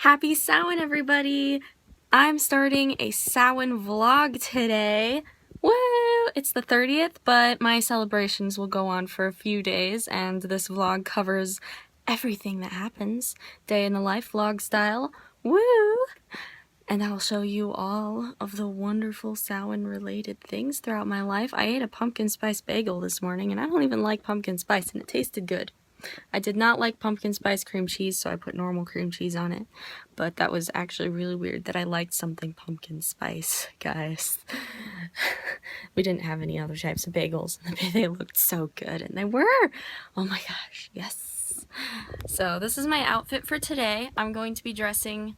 Happy Samhain, everybody! I'm starting a Samhain vlog today. Woo! It's the 30th, but my celebrations will go on for a few days, and this vlog covers everything that happens, day in the life vlog style. Woo! And I'll show you all of the wonderful Samhain related things throughout my life. I ate a pumpkin spice bagel this morning, and I don't even like pumpkin spice, and it tasted good. I did not like pumpkin spice cream cheese, so I put normal cream cheese on it. But that was actually really weird that I liked something pumpkin spice, guys. We didn't have any other types of bagels. They looked so good, and they were! Oh my gosh, yes! So this is my outfit for today. I'm going to be dressing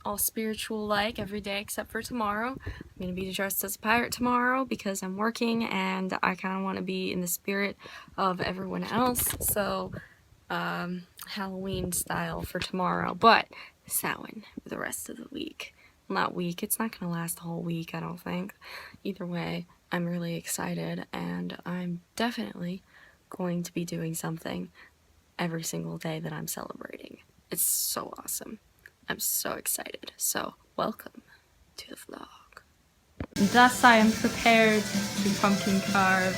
all spiritual-like every day except for tomorrow. I'm going to be dressed as a pirate tomorrow because I'm working and I kind of want to be in the spirit of everyone else. So, Halloween style for tomorrow, but Samhain for the rest of the week. Not week, it's not going to last the whole week, I don't think. Either way, I'm really excited and I'm definitely going to be doing something every single day that I'm celebrating. It's so awesome. I'm so excited. So, welcome to the vlog. Thus I am prepared to pumpkin carve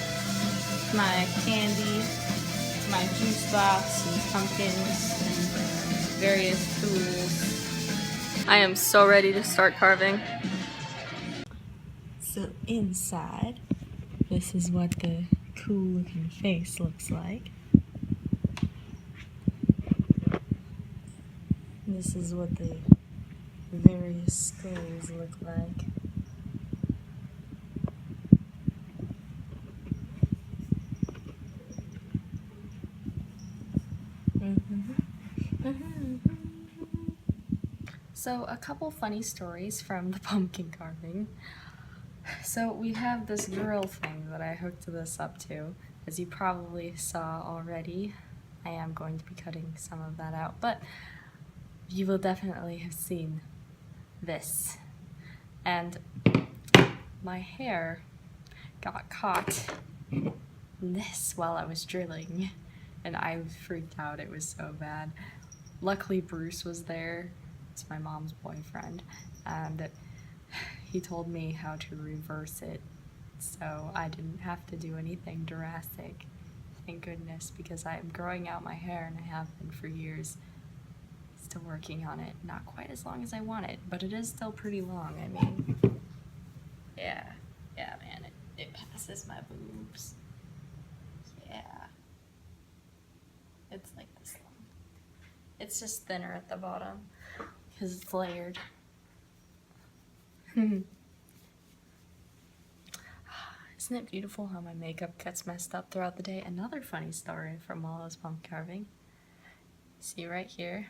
my candy, my juice box, and pumpkins, and various tools. I am so ready to start carving. So inside, this is what the cool looking face looks like. This is what the various skulls look like. So a couple funny stories from the pumpkin carving. So we have this drill thing that I hooked this up to. As you probably saw already, I am going to be cutting some of that out, but you will definitely have seen this. And my hair got caught in this while I was drilling, and I freaked out. It was so bad. Luckily Bruce was there. It's my mom's boyfriend, and he told me how to reverse it, so I didn't have to do anything drastic. Thank goodness, because I am growing out my hair and I have been for years. Still working on it. Not quite as long as I want it, but it is still pretty long. I mean, yeah, man, it passes my boobs. Yeah. It's like this long. It's just thinner at the bottom because it's layered. Isn't it beautiful how my makeup gets messed up throughout the day? Another funny story from while I was pumpkin carving. See right here?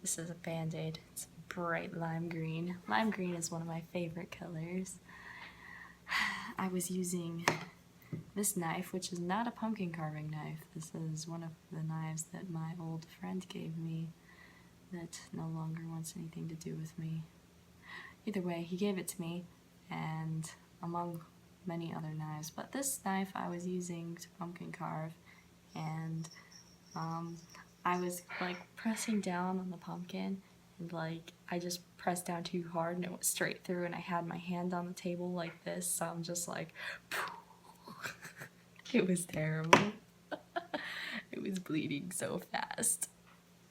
This is a band-aid. It's bright lime green. Lime green is one of my favorite colors. I was using this knife, which is not a pumpkin carving knife. This is one of the knives that my old friend gave me that no longer wants anything to do with me. Either way, he gave it to me, and among many other knives, but this knife I was using to pumpkin carve, and I was like pressing down on the pumpkin, and like I just pressed down too hard and it went straight through, and I had my hand on the table like this, so I'm just like it was terrible. It was bleeding so fast.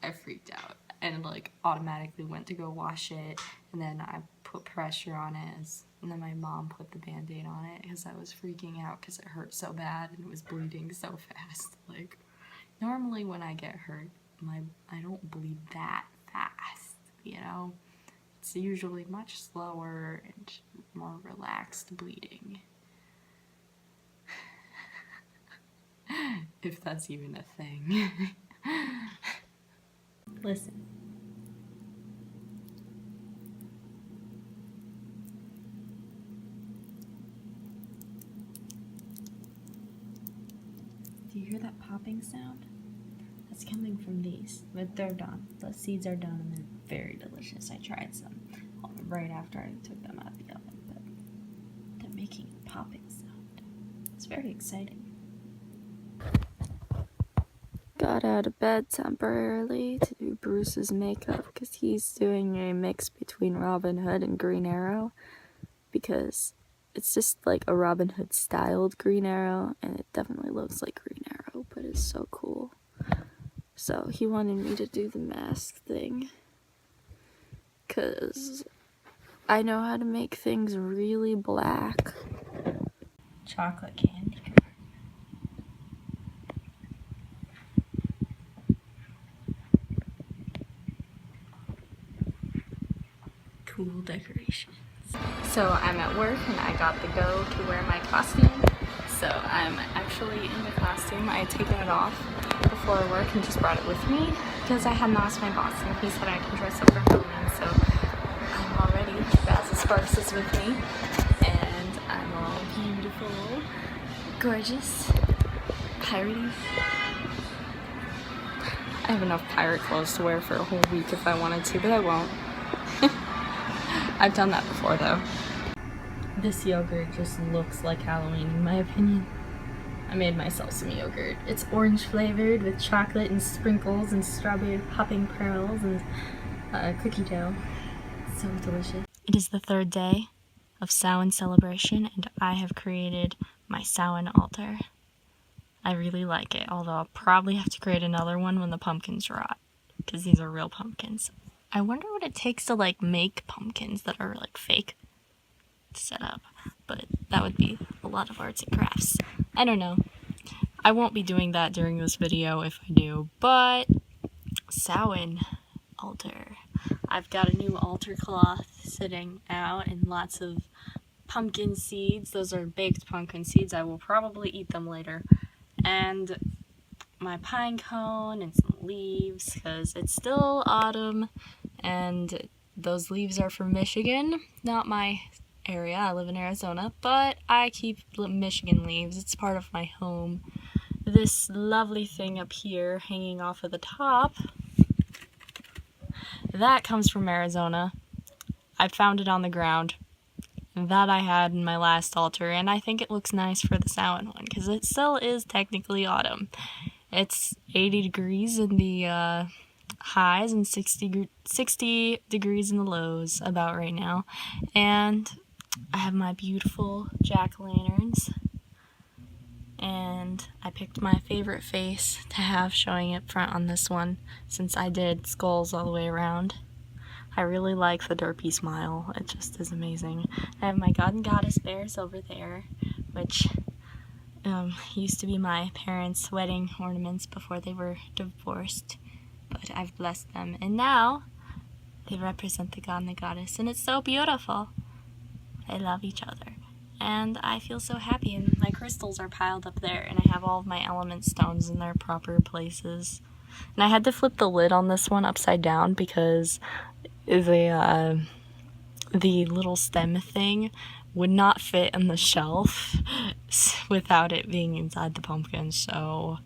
I freaked out and like automatically went to go wash it, and then I put pressure on it, and then my mom put the band-aid on it because I was freaking out because it hurt so bad and it was bleeding so fast. Like, normally when I get hurt, I don't bleed that fast, you know? It's usually much slower and more relaxed bleeding. If that's even a thing. Listen. Do you hear that popping sound? That's coming from these, but they're done. The seeds are done and they're very delicious. I tried some right after I took them out of the oven, but they're making a popping sound. It's very exciting. got out of bed temporarily to do Bruce's makeup because he's doing a mix between Robin Hood and Green Arrow, because it's just like a Robin Hood styled Green Arrow, and it definitely looks like Green Arrow, but it's so cool. So he wanted me to do the mask thing because I know how to make things really black. Chocolate candy. Cool decorations. So I'm at work and I got the go to wear my costume. So I'm actually in the costume. I had taken it off before work and just brought it with me because I hadn't asked my boss and he said I can dress up for Halloween. So I'm all ready. Basil Sparks is with me and I'm all beautiful, gorgeous, piratey. I have enough pirate clothes to wear for a whole week if I wanted to, but I won't. I've done that before though. This yogurt just looks like Halloween in my opinion. I made myself some yogurt. It's orange flavored with chocolate and sprinkles and strawberry popping pearls and cookie dough. It's so delicious. It is the third day of Samhain celebration and I have created my Samhain altar. I really like it, although I'll probably have to create another one when the pumpkins rot, because these are real pumpkins. I wonder what it takes to like make pumpkins that are like fake to set up, but that would be a lot of arts and crafts. I don't know. I won't be doing that during this video if I do, but Samhain altar. I've got a new altar cloth sitting out and lots of pumpkin seeds. Those are baked pumpkin seeds. I will probably eat them later. And my pine cone and some leaves because it's still autumn and those leaves are from Michigan, not my area. I live in Arizona, but I keep Michigan leaves. It's part of my home. This lovely thing up here hanging off of the top, that comes from Arizona. I found it on the ground. That I had in my last altar, and I think it looks nice for the Samhain one because it still is technically autumn. It's 80 degrees in the highs and 60 degrees in the lows about right now, and I have my beautiful jack-o'-lanterns, and I picked my favorite face to have showing up front on this one since I did skulls all the way around. I really like the derpy smile. It just is amazing. I have my god and goddess bears over there, which used to be my parents' wedding ornaments before they were divorced, but I've blessed them, and now they represent the god and the goddess, and it's so beautiful. They love each other, and I feel so happy, and my crystals are piled up there, and I have all of my element stones in their proper places. And I had to flip the lid on this one upside down because the little stem thing would not fit in the shelf without it being inside the pumpkin. So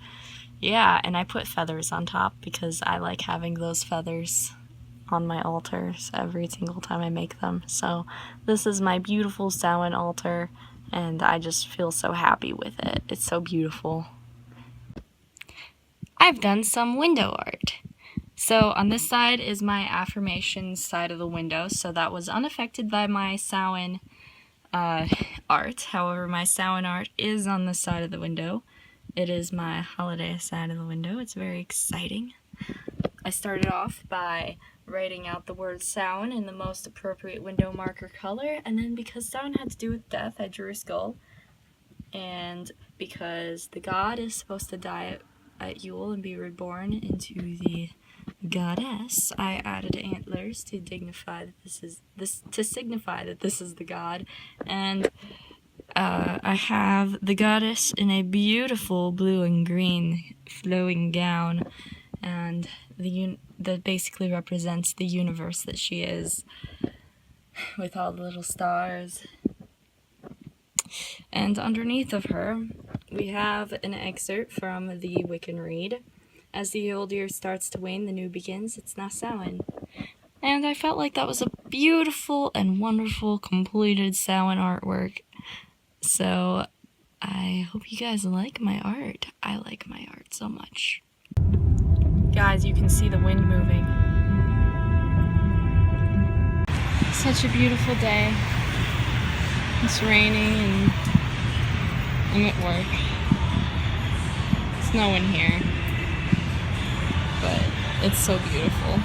yeah, and I put feathers on top because I like having those feathers on my altars every single time I make them. So this is my beautiful Samhain altar and I just feel so happy with it. It's so beautiful. I've done some window art. So on this side is my affirmations side of the window, so that was unaffected by my Samhain art. However, my Samhain art is on this side of the window. It is my holiday side of the window. It's very exciting. I started off by writing out the word Samhain in the most appropriate window marker color, and then because Samhain had to do with death, I drew a skull. And because the god is supposed to die at Yule and be reborn into the goddess, I added antlers to signify that this is the god, and I have the goddess in a beautiful blue and green flowing gown, and that basically represents the universe that she is, with all the little stars. And underneath of her, we have an excerpt from the Wiccan Read. As the old year starts to wane, the new begins. It's now Samhain. And I felt like that was a beautiful and wonderful completed Samhain artwork. So I hope you guys like my art. I like my art so much. Guys, you can see the wind moving. Such a beautiful day. It's raining and I'm at work. It's no one here, but it's so beautiful.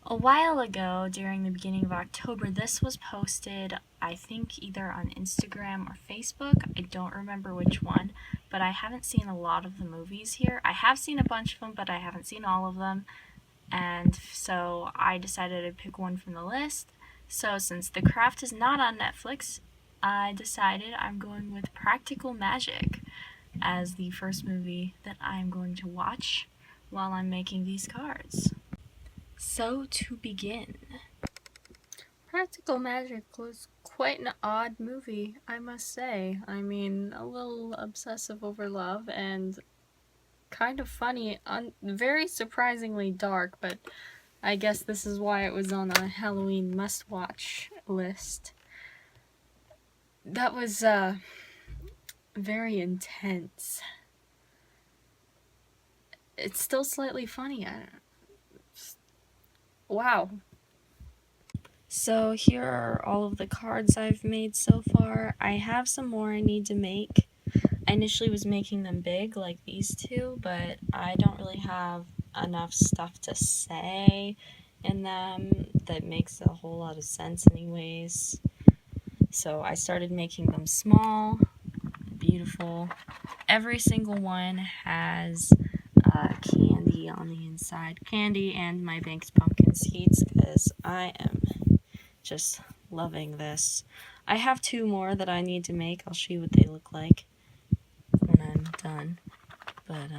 A while ago, during the beginning of October, this was posted, I think either on Instagram or Facebook. I don't remember which one, but I haven't seen a lot of the movies here. I have seen a bunch of them, but I haven't seen all of them, and so I decided to pick one from the list. So since The Craft is not on Netflix, I decided I'm going with Practical Magic as the first movie that I'm going to watch while I'm making these cards. So to begin, Practical Magic was quite an odd movie, I must say. I mean, a little obsessive over love and kind of funny, very surprisingly dark, but I guess this is why it was on a Halloween must-watch list. That was, very intense. It's still slightly funny. Wow. So here are all of the cards I've made so far. I have some more I need to make. I initially was making them big like these two, but I don't really have enough stuff to say in them that makes a whole lot of sense anyways. So I started making them small, beautiful. Every single one has candy on the inside. Candy and my banked pumpkin seeds, because I am just loving this. I have two more that I need to make. I'll show you what they look like when I'm done. But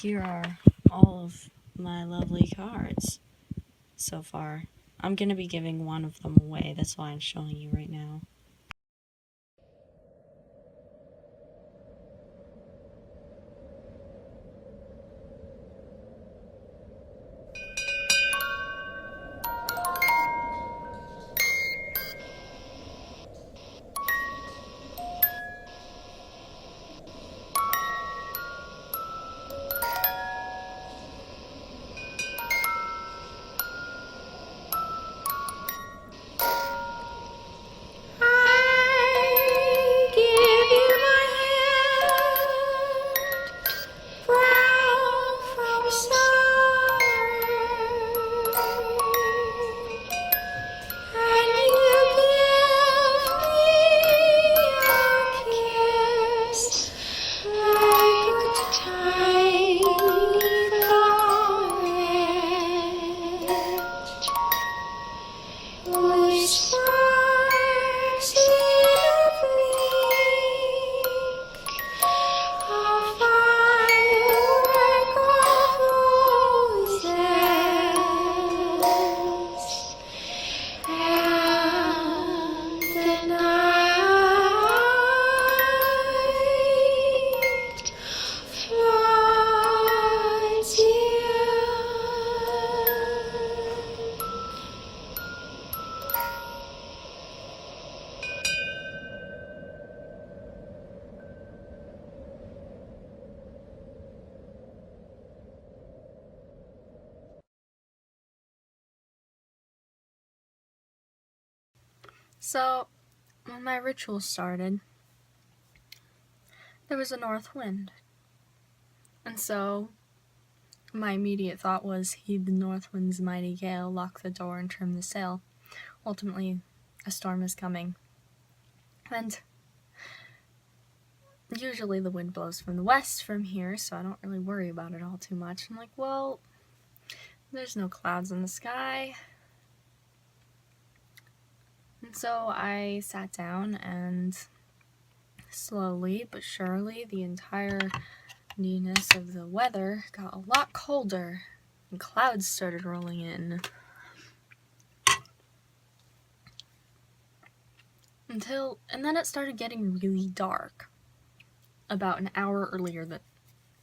here are all of my lovely cards so far. I'm going to be giving one of them away. That's why I'm showing you right now. So, when my ritual started, there was a north wind. And so, my immediate thought was, heed the north wind's mighty gale, lock the door and trim the sail. Ultimately, a storm is coming. And usually the wind blows from the west from here, so I don't really worry about it all too much. I'm like, well, there's no clouds in the sky. And so I sat down and slowly but surely the entire newness of the weather got a lot colder and clouds started rolling in. And then it started getting really dark about an hour earlier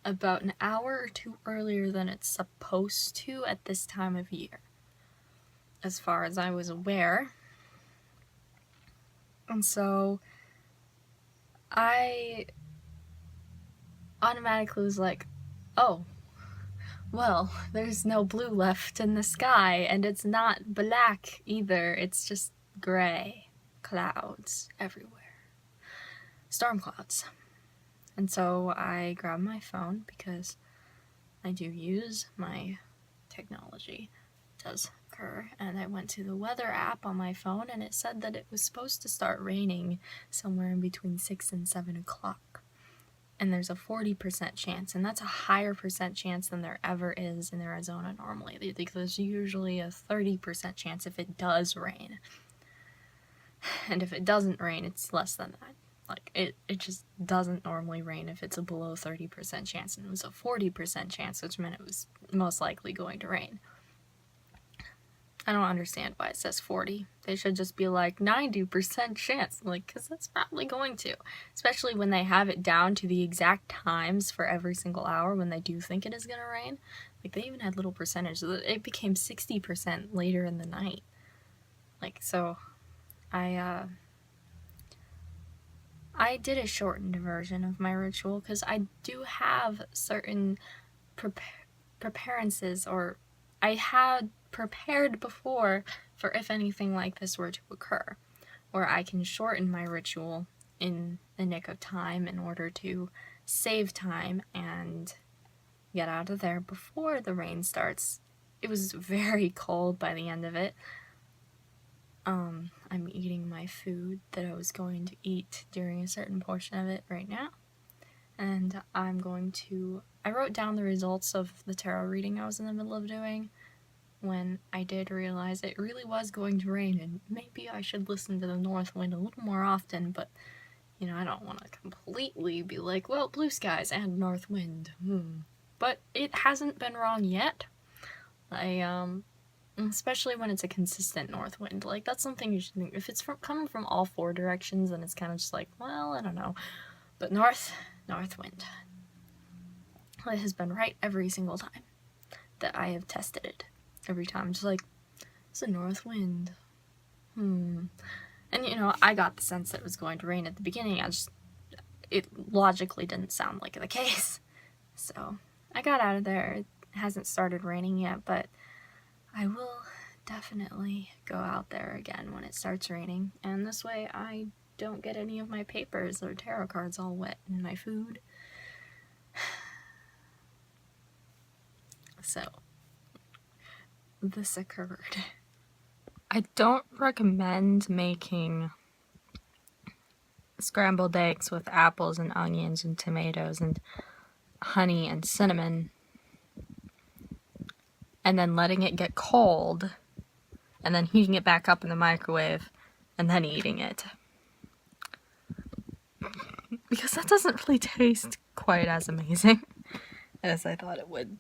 about an hour or two earlier than it's supposed to at this time of year, as far as I was aware. And so I automatically was like, oh, well, there's no blue left in the sky, and it's not black either, it's just gray clouds everywhere. Storm clouds. And so I grabbed my phone, because I do use my technology. It does occur. And I went to the weather app on my phone, and it said that it was supposed to start raining somewhere in between 6 and 7 o'clock. And there's a 40% chance, and that's a higher percent chance than there ever is in Arizona normally. There's usually a 30% chance if it does rain. And if it doesn't rain, it's less than that. Like, it just doesn't normally rain if it's a below 30% chance, and it was a 40% chance, which meant it was most likely going to rain. I don't understand why it says 40. They should just be like 90% chance, like, because that's probably going to. Especially when they have it down to the exact times for every single hour when they do think it is going to rain. Like, they even had little percentages. It became 60% later in the night. Like, so, I did a shortened version of my ritual, because I do have certain preparances, or I had prepared before for if anything like this were to occur, where I can shorten my ritual in the nick of time in order to save time and get out of there before the rain starts. It was very cold by the end of it. I'm eating my food that I was going to eat during a certain portion of it right now, and I wrote down the results of the tarot reading I was in the middle of doing when I did realize it really was going to rain, and maybe I should listen to the north wind a little more often, but, you know, I don't want to completely be like, well, blue skies and north wind, But it hasn't been wrong yet. Especially when it's a consistent north wind. Like, that's something you should think. If it's coming from all four directions, then it's kind of just like, well, I don't know. But north wind. It has been right every single time that I have tested it. Every time, I'm just like, it's a north wind. And, you know, I got the sense that it was going to rain at the beginning. It logically didn't sound like the case. So, I got out of there. It hasn't started raining yet, but I will definitely go out there again when it starts raining, and this way I don't get any of my papers or tarot cards all wet in my food. So, this occurred. I don't recommend making scrambled eggs with apples and onions and tomatoes and honey and cinnamon, and then letting it get cold, and then heating it back up in the microwave, and then eating it. Because that doesn't really taste quite as amazing as I thought it would.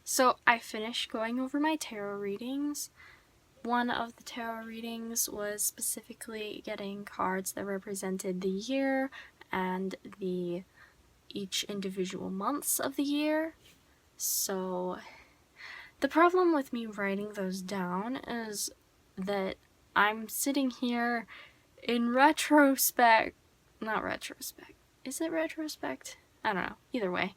So I finished going over my tarot readings. One of the tarot readings was specifically getting cards that represented the year and each individual months of the year. So the problem with me writing those down is that I'm sitting here in retrospect. Not retrospect. Is it retrospect? I don't know. Either way,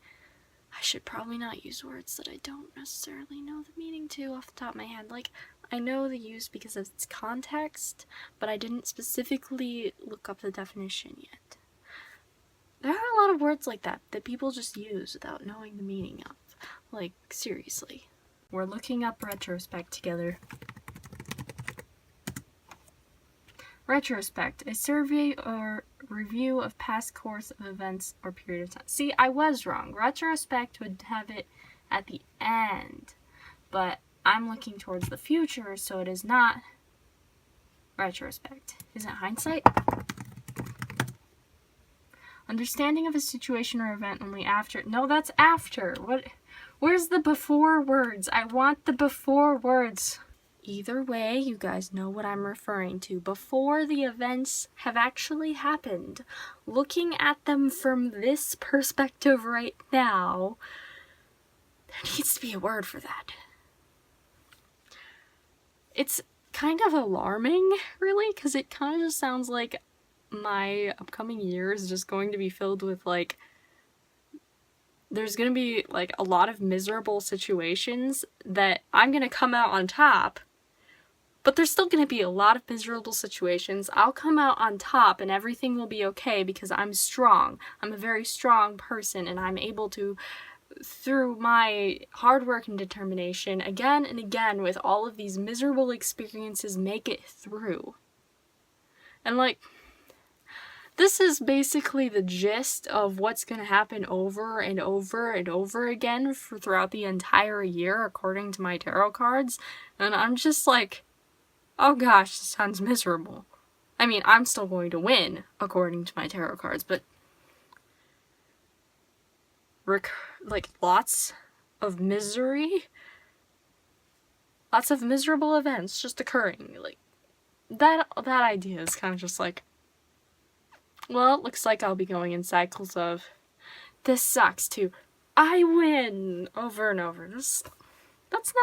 I should probably not use words that I don't necessarily know the meaning to off the top of my head. Like, I know the use because of its context, but I didn't specifically look up the definition yet. There are a lot of words like that people just use without knowing the meaning of. Like, seriously. We're looking up retrospect together. Retrospect, a survey or review of past course of events or period of time. See, I was wrong. Retrospect would have it at the end, but I'm looking towards the future, so it is not retrospect. Is it hindsight? Understanding of a situation or event only after. No, that's after. What? Where's the before words? I want the before words. Either way, you guys know what I'm referring to. Before the events have actually happened, looking at them from this perspective right now, there needs to be a word for that. It's kind of alarming, really, because it kind of just sounds like my upcoming year is just going to be filled with, like, there's going to be, like, a lot of miserable situations that I'm going to come out on top. But there's still going to be a lot of miserable situations. I'll come out on top and everything will be okay because I'm strong. I'm a very strong person and I'm able to, through my hard work and determination, again and again with all of these miserable experiences, make it through. And like, this is basically the gist of what's going to happen over and over and over again throughout the entire year according to my tarot cards. And I'm just like, oh gosh, this sounds miserable. I mean, I'm still going to win, according to my tarot cards, but like, lots of misery? Lots of miserable events just occurring. Like, that idea is kind of just like, well, it looks like I'll be going in cycles of, this sucks, to, I win, over and over. That's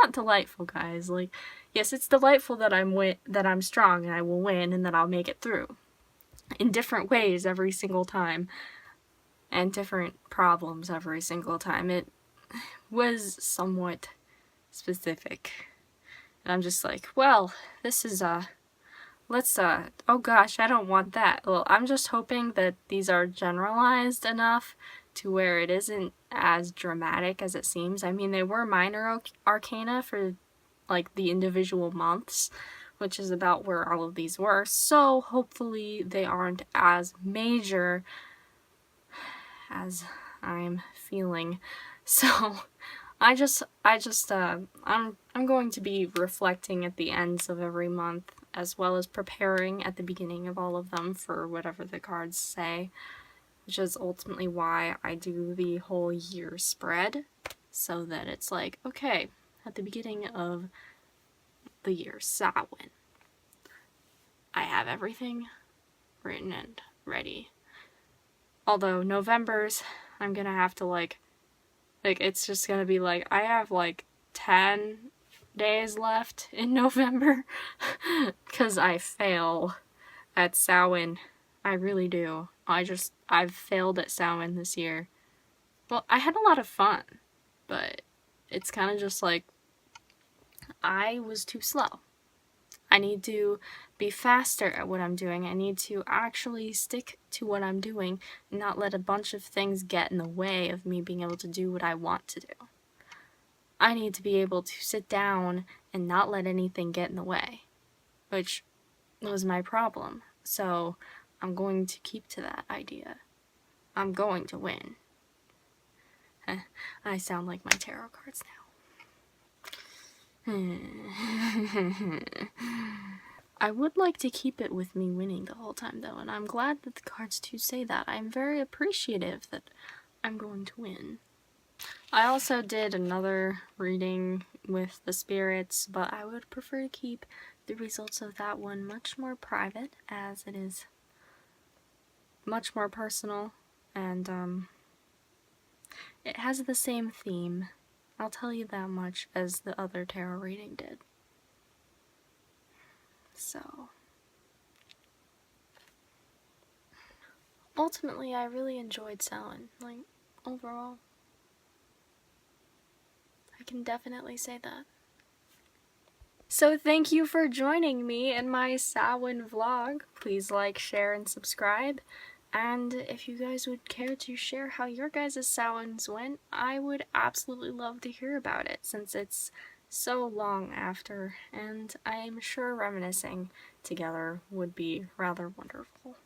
not delightful, guys. Like, yes, it's delightful that I'm strong and I will win and that I'll make it through. In different ways every single time. And different problems every single time. It was somewhat specific. And I'm just like, well, this is, oh gosh, I don't want that. Well, I'm just hoping that these are generalized enough to where it isn't as dramatic as it seems. I mean, they were minor arcana for, like, the individual months, which is about where all of these were, so hopefully they aren't as major as I'm feeling. So, I'm going to be reflecting at the ends of every month, as well as preparing at the beginning of all of them for whatever the cards say, which is ultimately why I do the whole year spread, so that it's like, okay, at the beginning of the year, Samhain, I have everything written and ready. Although November's, I'm gonna have to like, it's just gonna be like, I have like 10 days left in November, because I fail at Samhain. I really do. I've failed at Samhain this year. Well, I had a lot of fun, but it's kind of just like, I was too slow. I need to be faster at what I'm doing. I need to actually stick to what I'm doing and not let a bunch of things get in the way of me being able to do what I want to do. I need to be able to sit down and not let anything get in the way, which was my problem. So I'm going to keep to that idea. I'm going to win. I sound like my tarot cards now. I would like to keep it with me winning the whole time, though, and I'm glad that the cards do say that. I'm very appreciative that I'm going to win. I also did another reading with the spirits, but I would prefer to keep the results of that one much more private, as it is much more personal, and it has the same theme. I'll tell you that much, as the other tarot reading did. So, ultimately, I really enjoyed Samhain. Like, overall, I can definitely say that. So thank you for joining me in my Samhain vlog. Please like, share, and subscribe. And if you guys would care to share how your guys' Samhains went, I would absolutely love to hear about it, since it's so long after, and I'm sure reminiscing together would be rather wonderful.